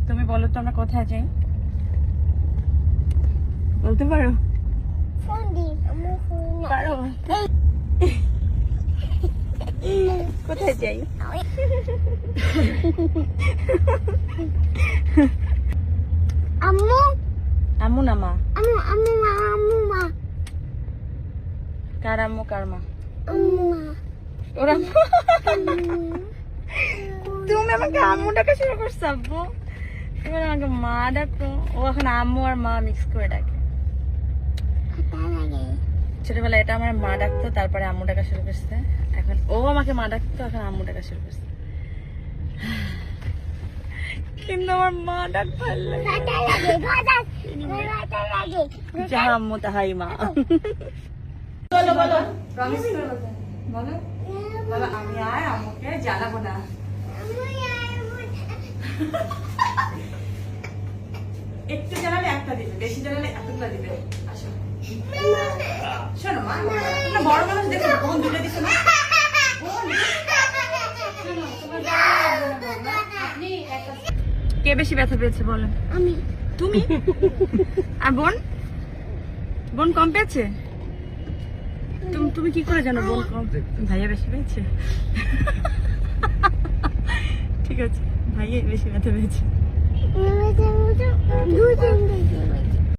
তুমি বলো তো আমরা কোথায় যাই? বলতে পারো? পারো? কোথায় যাই? আম্মু আম্মু না মা? আম্মু আম্মু মা আম্মু মা কার আম্মু কার মা? আম্মু মা ওরা তুমি আমাকে আম্মু ডাকা শুরু করছো আব্বু, এবার আমাকে মা ডাকো। ও এখন আম্মু আর মা মিক্স করে ডাকে। ছোটবেলায় এটা আমার মা ডাকতো, তারপরে আম্মু ডাকা শুরু করছে। এখন ও আমাকে মা ডাকতো, এখন আম্মু ডাকা শুরু করছে। কিন্তু আমার মা ডাক ভালো লাগে। যাহা আম্মু তাহাই মা। বলো বলো, প্রমিস করে বলো। বলো বলো, আমি আর আম্মুকে জ্বালাবো না। একটু জ্বালালে একটা দিবে, বেশি জ্বালালে এতগুলো দিবে। আসো শোনো মা, না বড় মানুষ দেখো বোন দুটো দিছো না। কে বেশি ব্যথা পেয়েছে বলো? আমি। তুমি? আর বোন? বোন কম পেয়েছে? তুমি কি করে জানো বোন কম? ভাইয়া বেশি পেয়েছে? ঠিক আছে, ভাইয়া বেশি ব্যথা পেয়েছে।